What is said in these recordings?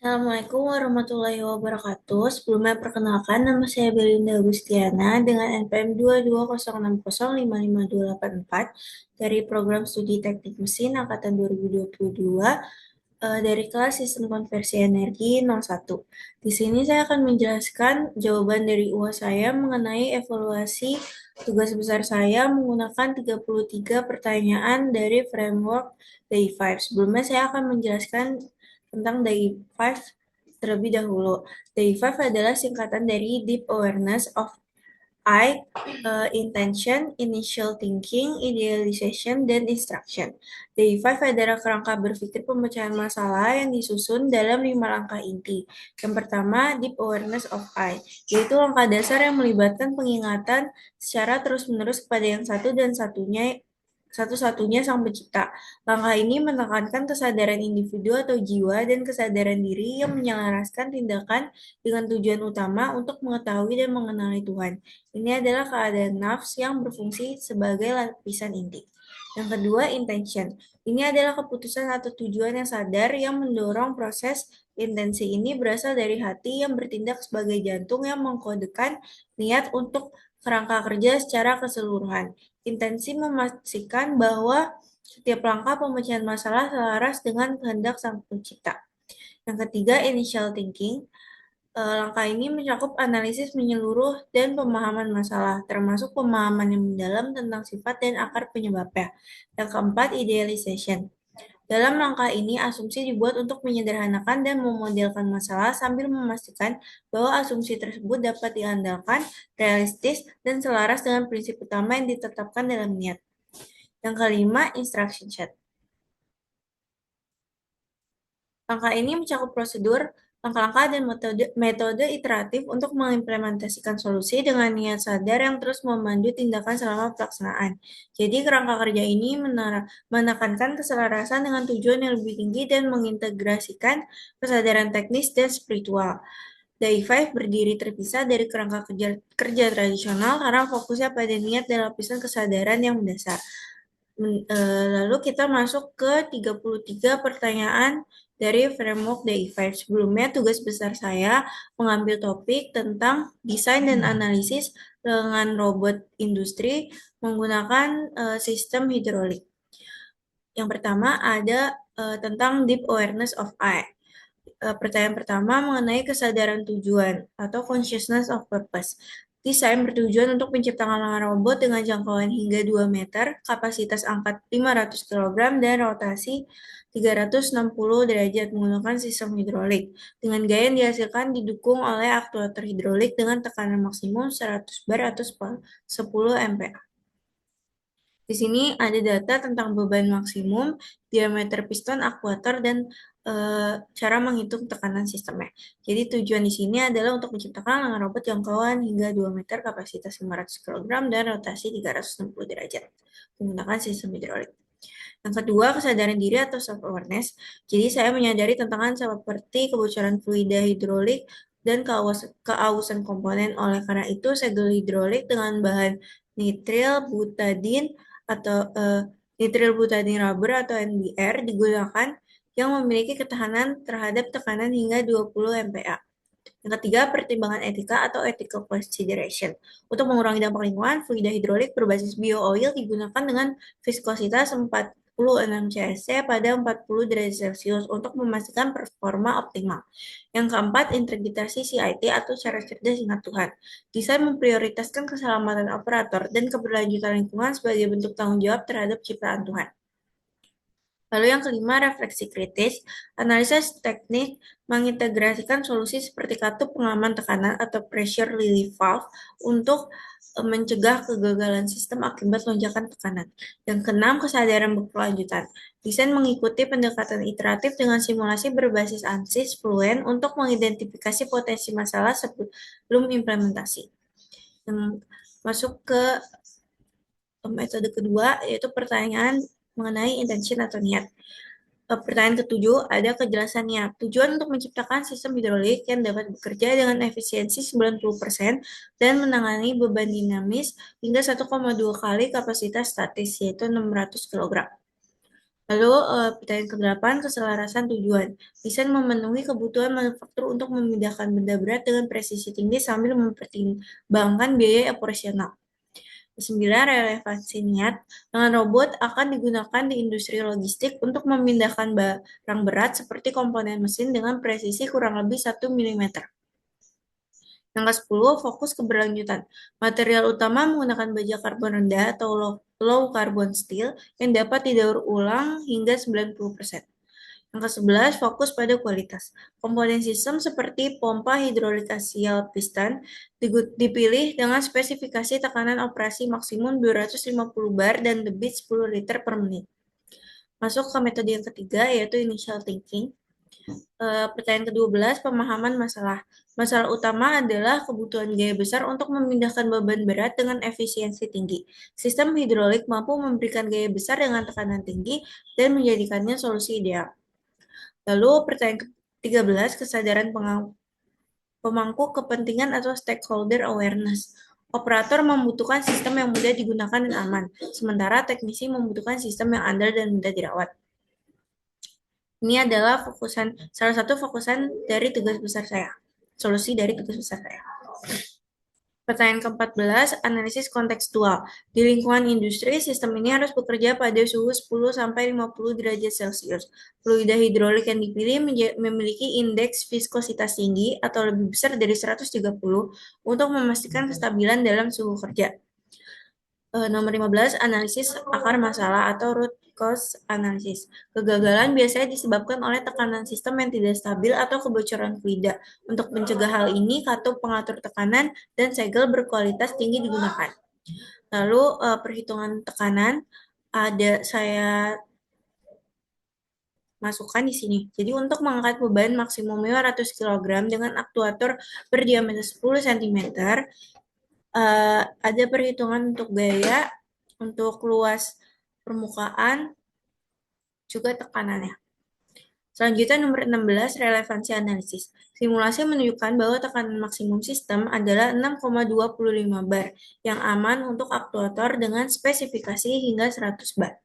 Assalamualaikum warahmatullahi wabarakatuh. Sebelumnya perkenalkan, nama saya Belinda Agustiana dengan NPM 22060552584 dari Program Studi Teknik Mesin Angkatan 2022 dari kelas Sistem Konversi Energi 01. Di sini saya akan menjelaskan jawaban dari UAS saya mengenai evaluasi tugas besar saya menggunakan 33 pertanyaan dari framework DAI5. Sebelumnya saya akan menjelaskan tentang DAI5 terlebih dahulu. DAI5 adalah singkatan dari Deep Awareness of intention, initial thinking, idealization, dan instruction. DAI5 adalah kerangka berpikir pemecahan masalah yang disusun dalam 5 langkah inti. Yang pertama, Deep Awareness of I, yaitu langkah dasar yang melibatkan pengingatan secara terus-menerus kepada yang satu dan satu-satunya Sang Pencipta. Langkah ini menekankan kesadaran individu atau jiwa dan kesadaran diri yang menyelaraskan tindakan dengan tujuan utama untuk mengetahui dan mengenali Tuhan. Ini adalah keadaan nafs yang berfungsi sebagai lapisan inti. Yang kedua, intention. Ini adalah keputusan atau tujuan yang sadar yang mendorong proses. Intensi ini berasal dari hati yang bertindak sebagai jantung yang mengkodekan niat untuk kerangka kerja secara keseluruhan. Intensi memastikan bahwa setiap langkah pemecahan masalah selaras dengan kehendak Sang Pencipta. Yang ketiga, initial thinking. Langkah ini mencakup analisis menyeluruh dan pemahaman masalah, termasuk pemahaman yang mendalam tentang sifat dan akar penyebabnya. Yang keempat, idealization. Dalam langkah ini, asumsi dibuat untuk menyederhanakan dan memodelkan masalah sambil memastikan bahwa asumsi tersebut dapat diandalkan, realistis, dan selaras dengan prinsip utama yang ditetapkan dalam niat. Yang kelima, instruction set. Langkah ini mencakup prosedur, langkah-langkah, dan metode iteratif untuk mengimplementasikan solusi dengan niat sadar yang terus memandu tindakan selama pelaksanaan. Jadi, kerangka kerja ini menekankan keselarasan dengan tujuan yang lebih tinggi dan mengintegrasikan kesadaran teknis dan spiritual. DAI5 berdiri terpisah dari kerangka kerja tradisional karena fokusnya pada niat dan lapisan kesadaran yang mendasar. Lalu kita masuk ke 33 pertanyaan dari framework DAI5. Sebelumnya tugas besar saya mengambil topik tentang desain dan analisis dengan robot industri menggunakan sistem hidrolik. Yang pertama ada tentang Deep Awareness of I. Pertanyaan pertama mengenai kesadaran tujuan atau consciousness of purpose. Desain bertujuan untuk menciptakan robot dengan jangkauan hingga 2 meter, kapasitas angkat 500 kg, dan rotasi 360 derajat menggunakan sistem hidrolik. Dengan gaya yang dihasilkan didukung oleh aktuator hidrolik dengan tekanan maksimum 100 bar atau 10 MPa. Di sini ada data tentang beban maksimum, diameter piston, aktuator, dan cara menghitung tekanan sistemnya. Jadi tujuan di sini adalah untuk menciptakan lengan robot jangkauan hingga 2 meter, kapasitas 500 kg, dan rotasi 360 derajat menggunakan sistem hidrolik. Yang kedua, kesadaran diri atau self-awareness. Jadi saya menyadari tantangan seperti kebocoran fluida hidrolik dan keausan komponen. Oleh karena itu, segel hidrolik dengan bahan nitril butadin atau nitril butadin rubber atau NBR digunakan yang memiliki ketahanan terhadap tekanan hingga 20 MPa. Yang ketiga, pertimbangan etika atau ethical consideration. Untuk mengurangi dampak lingkungan, fluida hidrolik berbasis bio-oil digunakan dengan viskositas 46 CSC pada 40 derajat Celcius untuk memastikan performa optimal. Yang keempat, integrasi CIT atau cara cerdas ingat Tuhan. Desain memprioritaskan keselamatan operator dan keberlanjutan lingkungan sebagai bentuk tanggung jawab terhadap ciptaan Tuhan. Lalu yang kelima, refleksi kritis. Analisis teknik mengintegrasikan solusi seperti katup pengaman tekanan atau pressure relief valve untuk mencegah kegagalan sistem akibat lonjakan tekanan. Yang keenam, kesadaran berkelanjutan. Desain mengikuti pendekatan iteratif dengan simulasi berbasis ANSYS Fluent untuk mengidentifikasi potensi masalah sebelum implementasi. Yang masuk ke metode kedua, yaitu pertanyaan mengenai intention atau niat. Pertanyaan ketujuh, ada kejelasan niat. Tujuan untuk menciptakan sistem hidrolik yang dapat bekerja dengan efisiensi 90% dan menangani beban dinamis hingga 1,2 kali kapasitas statis, yaitu 600 kg. Lalu pertanyaan ke-8, keselarasan tujuan. Desain memenuhi kebutuhan manufaktur untuk memindahkan benda berat dengan presisi tinggi sambil mempertimbangkan biaya operasional. 9, relevansi niat. Dengan robot akan digunakan di industri logistik untuk memindahkan barang berat seperti komponen mesin dengan presisi kurang lebih 1 mm. Yang ke-10, fokus keberlanjutan. Material utama menggunakan baja karbon rendah atau low carbon steel yang dapat didaur ulang hingga 90%. Yang ke-11, fokus pada kualitas. Komponen sistem seperti pompa hidrolik axial piston dipilih dengan spesifikasi tekanan operasi maksimum 250 bar dan debit 10 liter per menit. Masuk ke metode yang ketiga, yaitu initial thinking. Pertanyaan ke-12, pemahaman masalah. Masalah utama adalah kebutuhan gaya besar untuk memindahkan beban berat dengan efisiensi tinggi. Sistem hidrolik mampu memberikan gaya besar dengan tekanan tinggi dan menjadikannya solusi ideal. Lalu pertanyaan ke-13, kesadaran pemangku kepentingan atau stakeholder awareness. Operator membutuhkan sistem yang mudah digunakan dan aman, sementara teknisi membutuhkan sistem yang andal dan mudah dirawat. Ini adalah salah satu fokusan dari tugas besar saya. Solusi dari tugas besar saya. Pertanyaan ke-14, analisis kontekstual. Di lingkungan industri, sistem ini harus bekerja pada suhu 10-50 derajat Celcius. Fluida hidrolik yang dipilih memiliki indeks viskositas tinggi atau lebih besar dari 130 untuk memastikan kestabilan dalam suhu kerja. Nomor 15, analisis akar masalah atau root cause analysis. Kegagalan biasanya disebabkan oleh tekanan sistem yang tidak stabil atau kebocoran fluida. Untuk mencegah hal ini, katup pengatur tekanan dan segel berkualitas tinggi digunakan. Lalu perhitungan tekanan saya masukkan di sini. Jadi untuk mengangkat beban maksimum 500 kg dengan aktuator berdiameter 10 cm, ada perhitungan untuk gaya, untuk luas permukaan, juga tekanannya. Selanjutnya nomor 16, relevansi analisis. Simulasi menunjukkan bahwa tekanan maksimum sistem adalah 6,25 bar yang aman untuk aktuator dengan spesifikasi hingga 100 bar.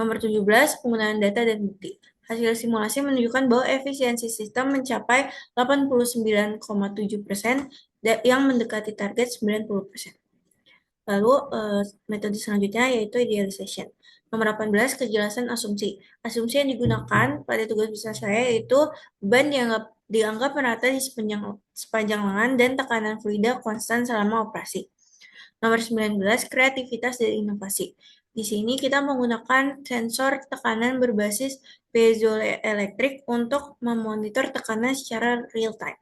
Nomor 17, penggunaan data dan bukti. Hasil simulasi menunjukkan bahwa efisiensi sistem mencapai 89,7% yang mendekati target 90%. Lalu metode selanjutnya yaitu idealization. Nomor 18, kejelasan asumsi. Asumsi yang digunakan pada tugas besar saya yaitu beban dianggap merata di sepanjang lengan dan tekanan fluida konstan selama operasi. Nomor 19, kreativitas dan inovasi. Di sini kita menggunakan sensor tekanan berbasis piezoelektrik untuk memonitor tekanan secara real time.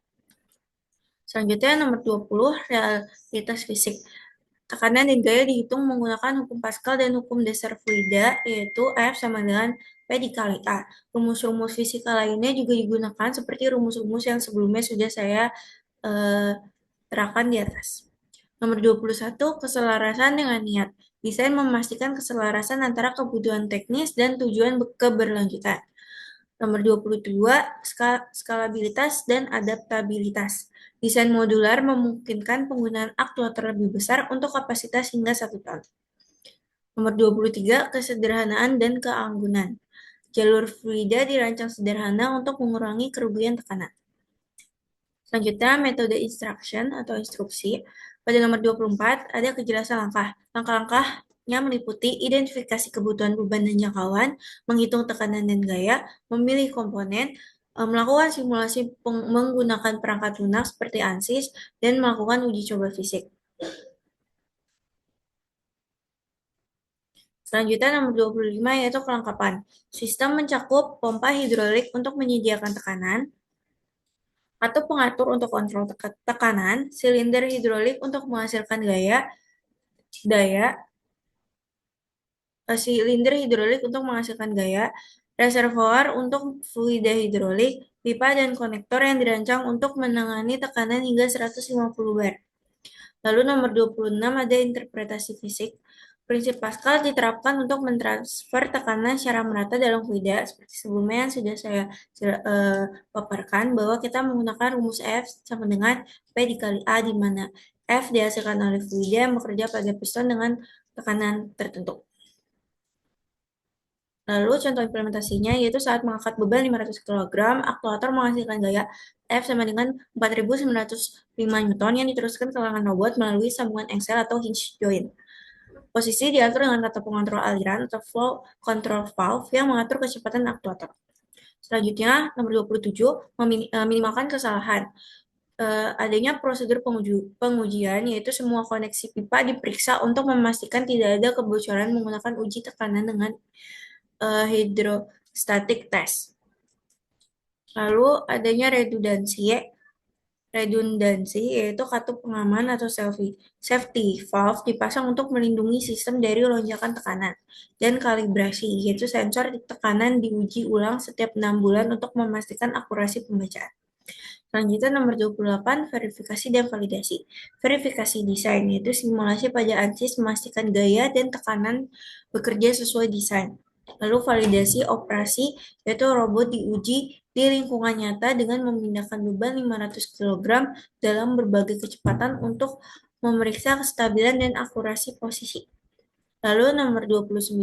Selanjutnya nomor 20, realitas fisik. Tekanan dan gaya dihitung menggunakan hukum Pascal dan hukum dasar fluida, yaitu F sama dengan P dikali A. Rumus-rumus fisika lainnya juga digunakan seperti rumus-rumus yang sebelumnya sudah saya terangkan di atas. Nomor 21, keselarasan dengan niat. Desain memastikan keselarasan antara kebutuhan teknis dan tujuan keberlanjutan. Nomor 22, skalabilitas dan adaptabilitas. Desain modular memungkinkan penggunaan aktuator lebih besar untuk kapasitas hingga 1 ton. Nomor 23, kesederhanaan dan keanggunan. Jalur fluida dirancang sederhana untuk mengurangi kerugian tekanan. Selanjutnya, metode instruction atau instruksi. Pada nomor 24, ada kejelasan langkah. Langkah-langkahnya meliputi identifikasi kebutuhan beban dan jangkauan, menghitung tekanan dan gaya, memilih komponen, melakukan simulasi menggunakan perangkat lunak seperti ANSYS, dan melakukan uji coba fisik. Selanjutnya nomor 25 yaitu kelengkapan. Sistem mencakup pompa hidrolik untuk menyediakan tekanan, atau pengatur untuk kontrol tekanan, silinder hidrolik untuk menghasilkan silinder hidrolik untuk menghasilkan gaya, reservoir untuk fluida hidrolik, pipa dan konektor yang dirancang untuk menangani tekanan hingga 150 bar. Lalu nomor 26 ada interpretasi fisik. Prinsip Pascal diterapkan untuk mentransfer tekanan secara merata dalam fluida. Seperti sebelumnya yang sudah saya paparkan bahwa kita menggunakan rumus F sama dengan P dikali A, di mana F dihasilkan oleh fluida yang bekerja pada piston dengan tekanan tertentu. Lalu contoh implementasinya yaitu saat mengangkat beban 500 kg, aktuator menghasilkan gaya F sama dengan 4.905 Newton yang diteruskan ke lengan robot melalui sambungan engsel atau hinge joint. Posisi diatur dengan kata pengontrol aliran atau flow control valve yang mengatur kecepatan aktuator. Selanjutnya, nomor 27, minimalkan kesalahan. Adanya prosedur pengujian, yaitu semua koneksi pipa diperiksa untuk memastikan tidak ada kebocoran menggunakan uji tekanan dengan hydrostatic test. Lalu adanya redundansi yaitu katup pengaman atau safety valve dipasang untuk melindungi sistem dari lonjakan tekanan. Dan kalibrasi yaitu sensor tekanan diuji ulang setiap 6 bulan untuk memastikan akurasi pembacaan. Selanjutnya nomor 28, verifikasi dan validasi. Verifikasi desain yaitu simulasi pada ANSYS memastikan gaya dan tekanan bekerja sesuai desain. Lalu validasi operasi yaitu robot diuji di lingkungan nyata dengan memindahkan beban 500 kg dalam berbagai kecepatan untuk memeriksa kestabilan dan akurasi posisi. Lalu nomor 29,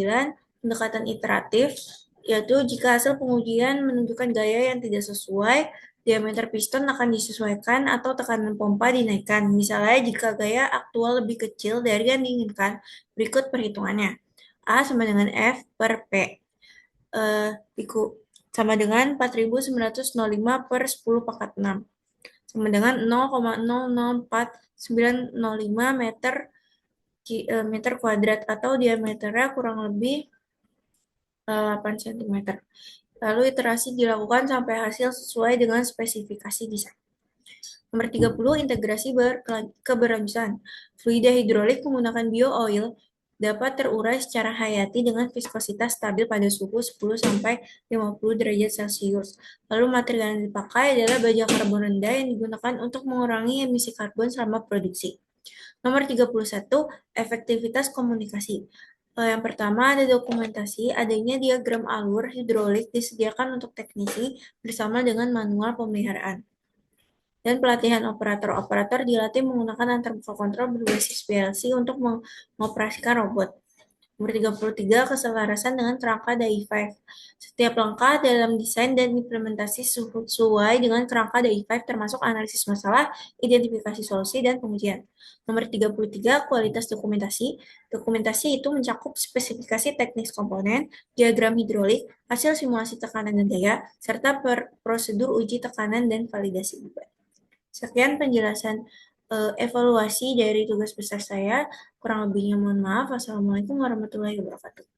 pendekatan iteratif, yaitu jika hasil pengujian menunjukkan gaya yang tidak sesuai, diameter piston akan disesuaikan atau tekanan pompa dinaikkan. Misalnya jika gaya aktual lebih kecil dari yang diinginkan, berikut perhitungannya. A sama dengan F per P. Sama dengan 4.905 per 10 pangkat 6. Sama dengan 0,004.905 meter kuadrat atau diameternya kurang lebih 8 cm. Lalu iterasi dilakukan sampai hasil sesuai dengan spesifikasi desain. Nomor 30, integrasi keberlanjutan. Fluida hidrolik menggunakan bio-oil dapat terurai secara hayati dengan viskositas stabil pada suhu 10-50 derajat Celcius. Lalu material yang dipakai adalah baja karbon rendah yang digunakan untuk mengurangi emisi karbon selama produksi. Nomor 31, efektivitas komunikasi. Yang pertama ada dokumentasi, adanya diagram alur hidrolik disediakan untuk teknisi bersama dengan manual pemeliharaan. Dan pelatihan operator-operator dilatih menggunakan antarmuka kontrol berbasis PLC untuk mengoperasikan robot. Nomor 33, keselarasan dengan kerangka DAI5. Setiap langkah dalam desain dan implementasi sesuai dengan kerangka DAI5 termasuk analisis masalah, identifikasi solusi, dan pengujian. Nomor 33, kualitas dokumentasi. Dokumentasi itu mencakup spesifikasi teknis komponen, diagram hidrolik, hasil simulasi tekanan dan daya, serta prosedur uji tekanan dan validasi beban. Sekian penjelasan evaluasi dari tugas besar saya. Kurang lebihnya mohon maaf. Wassalamualaikum warahmatullahi wabarakatuh.